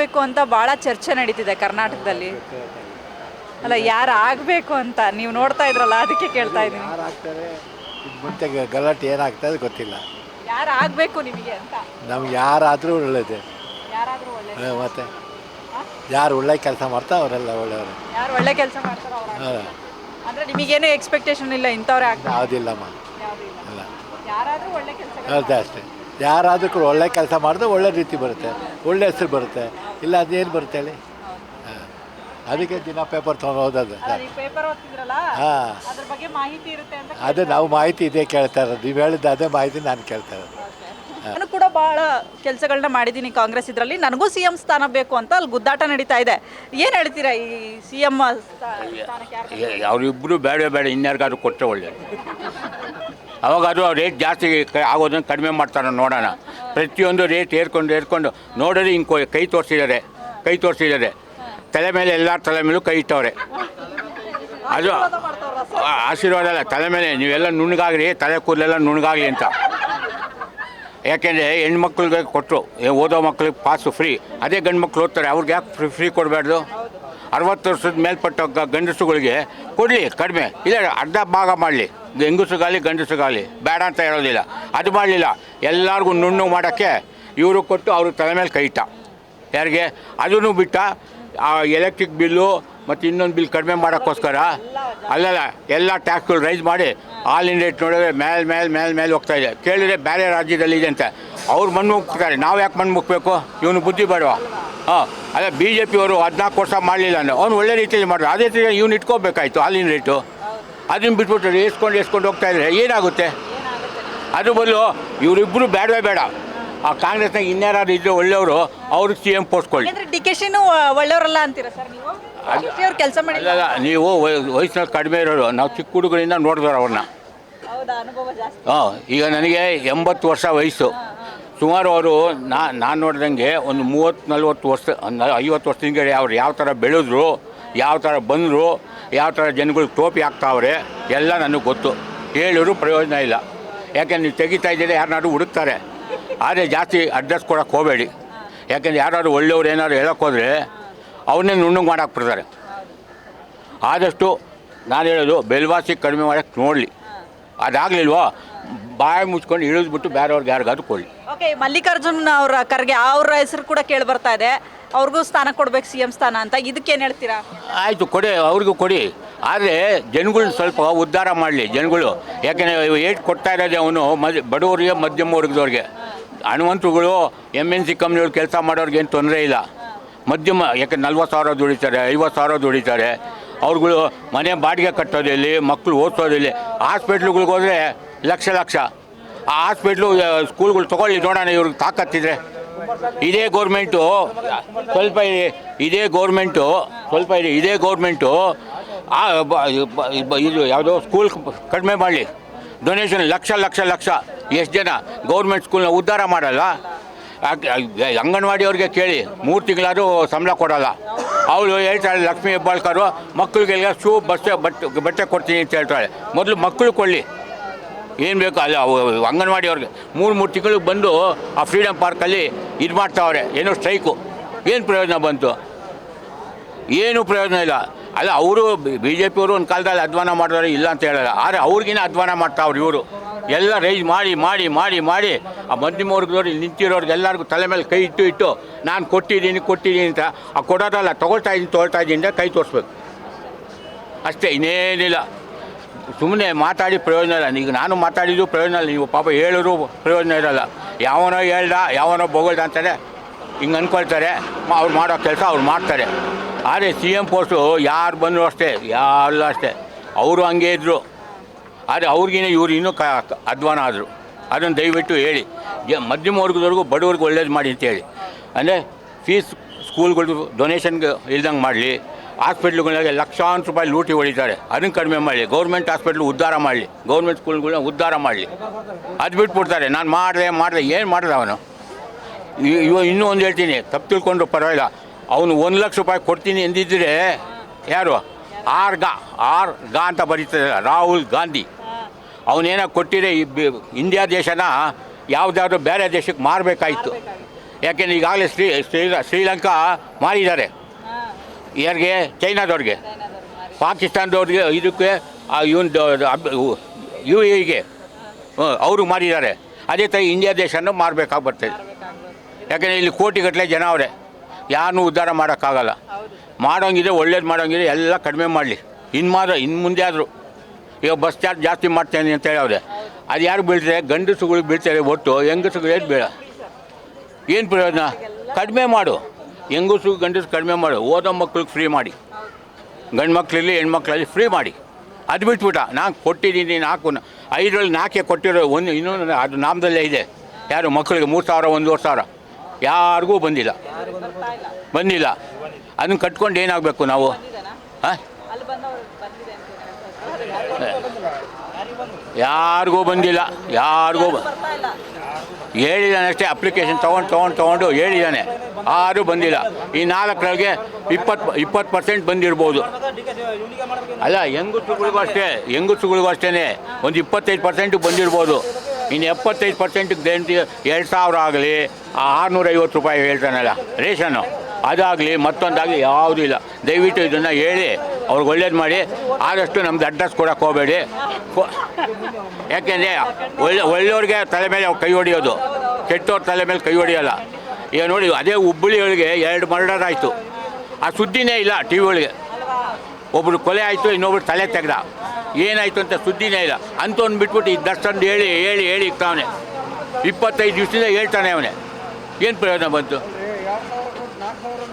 ಬೇಕು ಅಂತ ಬಹಳ ಚರ್ಚೆ ನಡೀತಿದೆ ಕರ್ನಾಟಕದಲ್ಲಿ. ಅಲ್ಲ, ಯಾರು ಆಗಬೇಕು ಅಂತ ನೀವು ನೋಡ್ತಾ ಇದ್ರಲ್ಲ, ಅದಕ್ಕೆ ಕೇಳ್ತಾ ಇದ್ದೀನಿ. ಯಾರು ಆಗ್ತಾರೆ ಮುಂಚೆ ಗಲಾಟೆ ಏನಾಗ್ತದೆ ಗೊತ್ತಿಲ್ಲ. ಯಾರು ಆಗಬೇಕು ನಿಮಗೆ ಅಂತ? ನಮ್ಗೆ ಯಾರಾದರೂ ಒಳ್ಳೇದೇ. ಯಾರಾದರೂ ಒಳ್ಳೆ ಮತ್ತೆ ಯಾರು ಒಳ್ಳೆ ಕೆಲಸ ಮಾಡ್ತಾರೆ ಅವರೆಲ್ಲ ಒಳ್ಳೆಯವರು. ಯಾರು ಒಳ್ಳೆ ಕೆಲಸ ಮಾಡ್ತಾರೋ ಅವರು. ಅಂದ್ರೆ ನಿಮಗೇನು ಎಕ್ಸ್ಪೆಕ್ಟೇಷನ್ ಇಲ್ಲ ಇಂಥವ್ರೆ ಆಗ್ತಾರೆ? ಯಾವುದಿಲ್ಲಮ್ಮ. ಇಲ್ಲ, ಯಾರಾದರೂ ಒಳ್ಳೆ ಕೆಲಸ ಅದೇ ಅಷ್ಟೇ. ಯಾರಾದರೂ ಒಳ್ಳೆ ಕೆಲಸ ಮಾಡಿದ್ರೆ ಒಳ್ಳೆ ರೀತಿ ಬರುತ್ತೆ, ಒಳ್ಳೆ ಹೆಸರು ಬರುತ್ತೆ. ಇಲ್ಲ ಅದೇನು ಬರುತ್ತೆ ಹೇಳಿ. ಅದಕ್ಕೆ ದಿನ ಪೇಪರ್ ತೊಗೊಂಡು ಓದೋದು. ಪೇಪರ್ ಓದ್ತಿದ್ರಲ್ಲ, ಹಾಂ, ಅದ್ರ ಬಗ್ಗೆ ಮಾಹಿತಿ ಇರುತ್ತೆ ಅಂತ. ಅದೇ ನಾವು ಮಾಹಿತಿ ಇದೆ ಕೇಳ್ತಾ ಇರೋದು. ನೀವು ಹೇಳಿದ್ದು ಅದೇ ಮಾಹಿತಿ ನಾನು ಕೇಳ್ತಾ ಇರೋದು. ನಾನು ಕೂಡ ಬಹಳ ಕೆಲಸಗಳನ್ನ ಮಾಡಿದ್ದೀನಿ ಕಾಂಗ್ರೆಸ್ ಇದರಲ್ಲಿ. ನನಗೂ ಸಿ ಎಂ ಸ್ಥಾನ ಬೇಕು ಅಂತ ಅಲ್ಲಿ ಗುದ್ದಾಟ ನಡೀತಾ ಇದೆ. ಏನು ಹೇಳ್ತೀರಾ ಈ ಸಿ ಎಂ ಸ್ಥಾನಕ್ಕೆ? ಅವರಿಬ್ಬರು ಬೇಡ ಇನ್ಯಾರಿಗಾದ್ರು ಕೊಟ್ಟರೆ ಒಳ್ಳೆಯದು. ಅವಾಗಾದ್ರೂ ರೇಟ್ ಜಾಸ್ತಿ ಆಗೋದನ್ನು ಕಡಿಮೆ ಮಾಡ್ತಾರೆ ನೋಡೋಣ. ಪ್ರತಿಯೊಂದು ರೇಟ್ ಏರ್ಕೊಂಡು ನೋಡಿದ್ರೆ ಹಿಂಗೆ ಕೈ ತೋರಿಸಿದ್ದಾರೆ. ತಲೆ ಮೇಲೆ ಎಲ್ಲರ ತಲೆ ಮೇಲೂ ಕೈ ಇಟ್ಟವ್ರೆ. ಅದು ಆಶೀರ್ವಾದ ಅಲ್ಲ, ತಲೆ ಮೇಲೆ ನೀವೆಲ್ಲ ನುಣ್ಣಗಾಗ್ರಿ, ತಲೆ ಕೂದಲೆಲ್ಲ ನುಣ್ಣಗಾಗಲಿ ಅಂತ. ಯಾಕೆಂದರೆ ಹೆಣ್ಮಕ್ಳಿಗೆ ಕೊಟ್ಟರು, ಓದೋ ಮಕ್ಳಿಗೆ ಪಾಸು ಫ್ರೀ. ಅದೇ ಗಂಡು ಮಕ್ಳು ಓದ್ತಾರೆ, ಅವ್ರಿಗೆ ಯಾಕೆ ಫ್ರೀ ಕೊಡಬಾರ್ದು? 60 ವರ್ಷದ ಮೇಲ್ಪಟ್ಟ ಗಂಡಸುಗಳಿಗೆ ಕೊಡಲಿ ಕಡಿಮೆ, ಇಲ್ಲ ಅರ್ಧ ಭಾಗ ಮಾಡಲಿ, ಹೆಂಗಸುಗಾಗಲಿ ಗಂಡಸುಗಾಗಲಿ, ಬೇಡ ಅಂತ ಹೇಳೋದಿಲ್ಲ. ಅದು ಮಾಡಲಿಲ್ಲ, ಎಲ್ಲರಿಗೂ ನುಣ್ಣು ಮಾಡೋಕ್ಕೆ ಇವರು ಕೊಟ್ಟು ಅವರು ತಲೆ ಮೇಲೆ ಕೈ ಇಟ್ಟ. ಯಾರಿಗೆ? ಅದನ್ನು ಬಿಟ್ಟ ಆ ಎಲೆಕ್ಟ್ರಿಕ್ ಬಿಲ್ಲು ಮತ್ತು ಇನ್ನೊಂದು ಬಿಲ್ ಕಡಿಮೆ ಮಾಡೋಕ್ಕೋಸ್ಕರ ಅಲ್ಲಲ್ಲ ಎಲ್ಲ ಟ್ಯಾಕ್ಸ್ಗಳು ರೈಸ್ ಮಾಡಿ ಹಾಲಿನ ರೇಟ್ ನೋಡಿದ್ರೆ ಮೇಲೆ ಹೋಗ್ತಾಯಿದೆ. ಕೇಳಿದರೆ ಬೇರೆ ರಾಜ್ಯದಲ್ಲಿ ಇದೆ ಅಂತ ಅವ್ರು ಮಣ್ಣು ಮುಗ್ತಾರೆ, ನಾವು ಯಾಕೆ ಮಣ್ಣು ಮುಗ್ಬೇಕು? ಇವನು ಬುದ್ಧಿ ಬೇಡವಾ? ಅದೇ ಬಿ ಜೆ ಪಿಯವರು 14 ವರ್ಷ ಮಾಡಲಿಲ್ಲ ಅಂದರೆ ಅವ್ನು ಒಳ್ಳೆ ರೀತಿಯಲ್ಲಿ ಮಾಡಿದ್ರು. ಅದೇ ರೀತಿ ಇವ್ನು ಇಟ್ಕೋಬೇಕಾಯ್ತು ಹಾಲಿನ ರೇಟು. ಅದನ್ನು ಬಿಟ್ಬಿಟ್ಟು ಎಸ್ಕೊಂಡು ಹೋಗ್ತಾಯಿದ್ರೆ ಏನಾಗುತ್ತೆ? ಅದು ಬದಲು ಇವರಿಬ್ಬರು ಬೇಡ. ಆ ಕಾಂಗ್ರೆಸ್ನಾಗ ಇನ್ಯಾರು ಇದ್ದರೆ ಒಳ್ಳೆಯವರು, ಅವ್ರಿಗೆ ಸಿ ಎಂ ಪೋಸ್ಟ್ ಕೊಡಿ. ಡಿ ಕೆ ಶಿನೂ ಒಳ್ಳೆಯವರಲ್ಲ ಅಂತೀರಾ ಸರ್ ನೀವು? ಅವ್ರು ಕೆಲಸ ಮಾಡಿಲ್ಲ. ನೀವು ವಯಸ್ಸಿನಲ್ಲಿ ಕಡಿಮೆ ಇರೋರು, ನಾವು ಚಿಕ್ಕ ಹುಡುಗರಿಂದ ನೋಡಿದವರು ಅವ್ರನ್ನ. ಅನುಭವ ಜಾಸ್ತಿ. ಈಗ ನನಗೆ 80 ವರ್ಷ ವಯಸ್ಸು. ಸುಮಾರು ಅವರು ನಾನು ನೋಡ್ದಂಗೆ ಒಂದು 30-40 ವರ್ಷ 50 ವರ್ಷದಿಂದ ಅವ್ರು ಯಾವ ಥರ ಬೆಳೆದ್ರು, ಯಾವ ಥರ ಬಂದರು, ಯಾವ ಥರ ಜನಗಳಿಗೆ ಟೋಪಿ ಹಾಕ್ತಾವ್ರೆ ಎಲ್ಲ ನನಗೆ ಗೊತ್ತು. ಹೇಳಿದ್ರು ಪ್ರಯೋಜನ ಇಲ್ಲ. ಯಾಕೆಂದ್ರೆ ನೀವು ತೆಗಿತಾ ಇದ್ದೀರಿ, ಯಾರನ್ನಾದ್ರು ಹುಡುಕ್ತಾರೆ. ಆದರೆ ಜಾಸ್ತಿ ಅಡ್ರೆಸ್ ಕೊಡೋಕ್ಕೆ ಹೋಗಬೇಡಿ. ಯಾಕೆಂದ್ರೆ ಯಾರು ಒಳ್ಳೆಯವ್ರು ಏನಾದ್ರು ಹೇಳೋಕ್ಕೋದ್ರೆ ಅವನ್ನೇ ನುಣ್ಣಗೆ ಮಾಡಾಕ್ಬಿಡ್ತಾರೆ. ಆದಷ್ಟು ನಾನು ಹೇಳೋದು ಬೆಲ್ವಾಸಿ ಕಡಿಮೆ ಮಾಡೋಕ್ಕೆ ನೋಡಲಿ. ಅದಾಗಲಿಲ್ವೋ ಬಾಯಿ ಮುಚ್ಕೊಂಡು ಇಳಿದ್ಬಿಟ್ಟು ಬೇರೆಯವ್ರಿಗೆ ಯಾರಿಗಾದ್ರು ಕೊಡಲಿ. ಓಕೆ, ಮಲ್ಲಿಕಾರ್ಜುನ್ ಅವರ ಖರ್ಗೆ ಅವ್ರ ಹೆಸರು ಕೂಡ ಕೇಳಿ ಬರ್ತಾ ಇದೆ, ಅವ್ರಿಗೂ ಸ್ಥಾನ ಕೊಡ್ಬೇಕು, ಸಿ ಎಂ ಸ್ಥಾನ ಅಂತ. ಇದಕ್ಕೇನು ಹೇಳ್ತೀರಾ? ಆಯಿತು, ಕೊಡಿ, ಅವ್ರಿಗೂ ಕೊಡಿ. ಆದರೆ ಜನಗಳನ್ನ ಸ್ವಲ್ಪ ಉದ್ಧಾರ ಮಾಡಲಿ ಜನಗಳು. ಯಾಕೆಂದರೆ ಏಟ್ ಕೊಡ್ತಾ ಇರೋದೇ ಅವನು ಬಡವರಿಗೆ, ಮಧ್ಯಮ ವರ್ಗದವ್ರಿಗೆ. ಹಣವಂತರುಗಳು MNC ಕಂಪ್ನಿಗಳು ಕೆಲಸ ಮಾಡೋರಿಗೆ ಏನು ತೊಂದರೆ ಇಲ್ಲ. ಮಧ್ಯಮ, ಯಾಕೆ 40,000 ದುಡಿತಾರೆ, 50,000 ದುಡಿತಾರೆ. ಅವ್ರುಗಳು ಮನೆ ಬಾಡಿಗೆ ಕಟ್ಟೋದಿಲ್ಲಿ, ಮಕ್ಕಳು ಓದಿಸೋದಿಲ್ಲಿ. ಹಾಸ್ಪಿಟ್ಲುಗಳಿಗೆ ಹೋದರೆ ಲಕ್ಷ. ಆ ಹಾಸ್ಪಿಟ್ಲು ಸ್ಕೂಲ್ಗಳು ತೊಗೊಳ್ಳಿ ನೋಡೋಣ, ಇವ್ರಿಗೆ ತಾಕತ್ತಿದ್ರೆ. ಇದೇ ಗೌರ್ಮೆಂಟು ಸ್ವಲ್ಪ ಇರಿ, ಇದೇ ಗೌರ್ಮೆಂಟು ಇದು ಯಾವುದೋ ಸ್ಕೂಲ್ ಕಡಿಮೆ ಮಾಡಲಿ. ಡೊನೇಷನ್ ಲಕ್ಷ. ಎಷ್ಟು ಜನ ಗೌರ್ಮೆಂಟ್ ಸ್ಕೂಲ್ನ ಉದ್ಧಾರ ಮಾಡಲ್ಲ? ಅಂಗನವಾಡಿಯವ್ರಿಗೆ ಕೇಳಿ, 3 ತಿಂಗಳಾದರೂ ಸಂಬಳ ಕೊಡೋಲ್ಲ. ಅವಳು ಹೇಳ್ತಾಳೆ, ಲಕ್ಷ್ಮೀ ಹೆಬ್ಬಾಳ್ಕರು ಮಕ್ಕಳಿಗೆಲ್ಲ ಶೂ ಬಟ್ಟೆ ಕೊಡ್ತೀನಿ ಅಂತ ಹೇಳ್ತಾಳೆ. ಮೊದಲು ಮಕ್ಕಳು ಕೊಡಲಿ, ಏನು ಬೇಕು ಅಲ್ಲ. ಅಂಗನವಾಡಿಯವ್ರಿಗೆ 3 ತಿಂಗಳಿಗೆ ಬಂದು ಆ ಫ್ರೀಡಮ್ ಪಾರ್ಕಲ್ಲಿ ಇದು ಮಾಡ್ತಾವ್ರೆ, ಏನೋ ಸ್ಟ್ರೈಕು. ಏನು ಪ್ರಯೋಜನ ಬಂತು? ಏನೂ ಪ್ರಯೋಜನ ಇಲ್ಲ. ಅಲ್ಲ, ಅವರು ಬಿ ಜೆ ಪಿಯವರು ಒಂದು ಕಾಲದಲ್ಲಿ ಅಧ್ವಾನ ಮಾಡಿದವರು ಇಲ್ಲ ಅಂತ ಹೇಳಲ್ಲ. ಆದರೆ ಅವ್ರಿಗಿನ ಅಧ್ವಾನ ಮಾಡ್ತಾವ್ರು ಇವರು. ಎಲ್ಲ ರೈಸ್ ಮಾಡಿ ಆ ಮಧ್ಯಮ ವರ್ಗದವ್ರು ನಿಂತಿರೋರಿಗೆ ಎಲ್ಲರಿಗೂ ತಲೆ ಮೇಲೆ ಕೈ ಇಟ್ಟು ನಾನು ಕೊಟ್ಟಿದ್ದೀನಿ ಅಂತ ಆ ಕೊಡೋದಲ್ಲ, ತೊಗೊಳ್ತಾ ಇದ್ದೀನಿ ಅಂತ ಕೈ ತೋರಿಸ್ಬೇಕು ಅಷ್ಟೇ, ಇನ್ನೇನಿಲ್ಲ. ಸುಮ್ಮನೆ ಮಾತಾಡಿ ಪ್ರಯೋಜನ ಇಲ್ಲ. ಈಗ ನಾನು ಮಾತಾಡಿದ್ದು ಪ್ರಯೋಜನ ಇಲ್ಲ. ನೀವು ಪಾಪ ಹೇಳಿದ್ರು ಪ್ರಯೋಜನ ಇರೋಲ್ಲ. ಯಾವನೋ ಹೇಳ್ದ, ಯಾವನೋ ಬೊಗಳ್ದ ಅಂತಾರೆ, ಹಿಂಗೆ ಅಂದ್ಕೊಳ್ತಾರೆ. ಅವ್ರು ಮಾಡೋ ಕೆಲಸ ಅವ್ರು ಮಾಡ್ತಾರೆ. ಆದರೆ ಸಿ ಎಂ ಪೋಸ್ಟು ಯಾರು ಬಂದರೂ ಅಷ್ಟೇ, ಯಾರಲ್ಲ ಅಷ್ಟೇ. ಅವರು ಹಂಗೆ ಇದ್ದರು. ಆದರೆ ಅವ್ರಿಗಿನ ಇವ್ರು ಇನ್ನೂ ಅಧ್ವಾನ ಆದರು. ಅದನ್ನು ದಯವಿಟ್ಟು ಹೇಳಿ, ಮಧ್ಯಮ ವರ್ಗದವ್ರಿಗೂ ಬಡವ್ರಿಗೆ ಒಳ್ಳೇದು ಮಾಡಿ ಅಂತೇಳಿ. ಅಂದರೆ ಫೀಸ್ ಸ್ಕೂಲ್ಗಳು ಡೊನೇಷನ್ಗೆ ಇಲ್ದಂಗೆ ಮಾಡಲಿ. ಹಾಸ್ಪಿಟ್ಲುಗಳಿಗೆ ಲಕ್ಷಾಂತರ ರೂಪಾಯಿ ಲೂಟಿ ಹೊಡಿತಾರೆ, ಅದನ್ನು ಕಡಿಮೆ ಮಾಡಲಿ. ಗೌರ್ಮೆಂಟ್ ಹಾಸ್ಪಿಟ್ಲು ಉದ್ಧಾರ ಮಾಡಲಿ, ಗೌರ್ಮೆಂಟ್ ಸ್ಕೂಲ್ಗಳನ್ನ ಉದ್ಧಾರ ಮಾಡಲಿ. ಅದು ಬಿಟ್ಬಿಡ್ತಾರೆ, ನಾನು ಮಾಡಿದೆ ಏನು ಮಾಡಿದೆ ಅವನು? ಇನ್ನೂ ಒಂದು ಹೇಳ್ತೀನಿ, ತಪ್ಪು ತಿಳ್ಕೊಂಡ್ರು ಪರವಾಗಿಲ್ಲ. ಅವನು 1 ಲಕ್ಷ ರೂಪಾಯಿ ಕೊಡ್ತೀನಿ ಎಂದಿದ್ದರೆ, ಯಾರು ಆರ್ ಗಾ ಅಂತ ಬರೀತದೆ, ರಾಹುಲ್ ಗಾಂಧಿ. ಅವನೇನೋ ಕೊಟ್ಟಿದ್ರೆ ಇಂಡಿಯಾ ದೇಶನ ಯಾವುದಾದ್ರೂ ಬೇರೆ ದೇಶಕ್ಕೆ ಮಾರಬೇಕಾಯಿತು. ಯಾಕೆಂದ್ರೆ ಈಗಾಗಲೇ ಶ್ರೀಲಂಕಾ ಮಾರಿದ್ದಾರೆ ಯಾರಿಗೆ, ಚೈನಾದವ್ರಿಗೆ, ಪಾಕಿಸ್ತಾನದವ್ರಿಗೆ, ಇದಕ್ಕೆ UAE ಅವರು ಮಾರಿದ್ದಾರೆ. ಅದೇ ಥರ ಇಂಡಿಯಾ ದೇಶನೂ ಮಾರಬೇಕಾಗಿ ಬರ್ತದೆ. ಯಾಕೆಂದರೆ ಇಲ್ಲಿ ಕೋಟಿಗಟ್ಟಲೆ ಜನ ಅವರೇ, ಯಾರನ್ನೂ ಉದ್ಧಾರ ಮಾಡೋಕ್ಕಾಗಲ್ಲ. ಮಾಡೋಂಗಿದೆ, ಒಳ್ಳೇದು ಮಾಡೋಂಗಿದೆ, ಎಲ್ಲ ಕಡಿಮೆ ಮಾಡಲಿ. ಇನ್ನು ಮುಂದೆ ಆದರೂ ಈಗ ಬಸ್ ಚಾರ್ಜ್ ಜಾಸ್ತಿ ಮಾಡ್ತೇನೆ ಅಂತ ಹೇಳವ್ರೆ. ಅದು ಯಾರು ಬೀಳ್ತಾರೆ? ಗಂಡಸುಗಳು ಬೀಳ್ತಾರೆ ಒಟ್ಟು, ಹೆಂಗಸುಗಳು ಏನು ಬೇಡ. ಏನು ಪ್ರಯೋಜನ? ಕಡಿಮೆ ಮಾಡು, ಹೆಂಗಸು ಗಂಡಸು ಕಡಿಮೆ ಮಾಡು. ಓದೋ ಮಕ್ಳಿಗೆ ಫ್ರೀ ಮಾಡಿ, ಗಂಡು ಮಕ್ಕಳಲ್ಲಿ ಹೆಣ್ಮಕ್ಳಲ್ಲಿ ಫ್ರೀ ಮಾಡಿ. ಅದು ಬಿಟ್ಬಿಟ್ಟ ನಾನು ಕೊಟ್ಟಿದ್ದೀನಿ 5ರಲ್ಲಿ 4 ಕೊಟ್ಟಿರೋ, ಇನ್ನೊಂದು ಅದು ನಾಮದಲ್ಲೇ ಇದೆ. ಯಾರು ಮಕ್ಕಳಿಗೆ 3,000 1,500 ಯಾರಿಗೂ ಬಂದಿಲ್ಲ. ಅದನ್ನು ಕಟ್ಕೊಂಡು ಏನಾಗಬೇಕು ನಾವು? ಹಾಂ, ಯಾರಿಗೂ ಬಂದಿಲ್ಲ. ಹೇಳಿದ್ದಾನೆ ಅಷ್ಟೇ, ಅಪ್ಲಿಕೇಶನ್ ತೊಗೊಂಡು ಹೇಳಿದ್ದಾನೆ, ಯಾರೂ ಬಂದಿಲ್ಲ. ಈ 4ರಲ್ಲಿ 20% ಬಂದಿರ್ಬೋದು. ಅಲ್ಲ, ಹೆಂಗಸುಗಳಿಗೂ ಅಷ್ಟೇ ಒಂದು 25% ಬಂದಿರ್ಬೋದು. ಇನ್ನು 75% 2,000 ಆಗಲಿ, 650 ರೂಪಾಯಿ ಹೇಳ್ತಾನಲ್ಲ ರೇಷನ್ನು, ಅದಾಗಲಿ ಮತ್ತೊಂದಾಗಲಿ ಯಾವುದೂ ಇಲ್ಲ. ದಯವಿಟ್ಟು ಇದನ್ನು ಹೇಳಿ ಅವ್ರಿಗೆ ಒಳ್ಳೇದು ಮಾಡಿ. ಆದಷ್ಟು ನಮ್ದು ಅಡ್ರೆಸ್ ಕೊಡೋಕ್ಕೆ ಹೋಗಬೇಡಿ. ಯಾಕೆಂದರೆ ಒಳ್ಳೆಯವ್ರಿಗೆ ತಲೆ ಮೇಲೆ ಕೈ ಹೊಡಿಯೋದು, ಕೆಟ್ಟವ್ರ ತಲೆ ಮೇಲೆ ಕೈ ಹೊಡಿಯೋಲ್ಲ. ಈಗ ನೋಡಿ, ಅದೇ ಹುಬ್ಬಳ್ಳಿಯೊಳಗೆ 2 ಮರ್ಡರ್ ಆಯಿತು, ಆ ಸುದ್ದಿನೇ ಇಲ್ಲ TV ಒಳಗೆ. ಒಬ್ಬರು ಕೊಲೆ ಆಯಿತು, ಇನ್ನೊಬ್ರು ತಲೆ ತೆಗೆದ, ಏನಾಯಿತು ಅಂತ ಸುದ್ದಿನೇ ಇಲ್ಲ. ಅಂಥವ್ನು ಬಿಟ್ಬಿಟ್ಟು ಈ ದರ್ಶನ್ ಹೇಳಿ ಇರ್ತಾವನೆ. 25 ದಿವಸದಿಂದ ಹೇಳ್ತಾನೆ ಅವನೇ. ಏನು ಪ್ರಯೋಜನ ಬಂತು?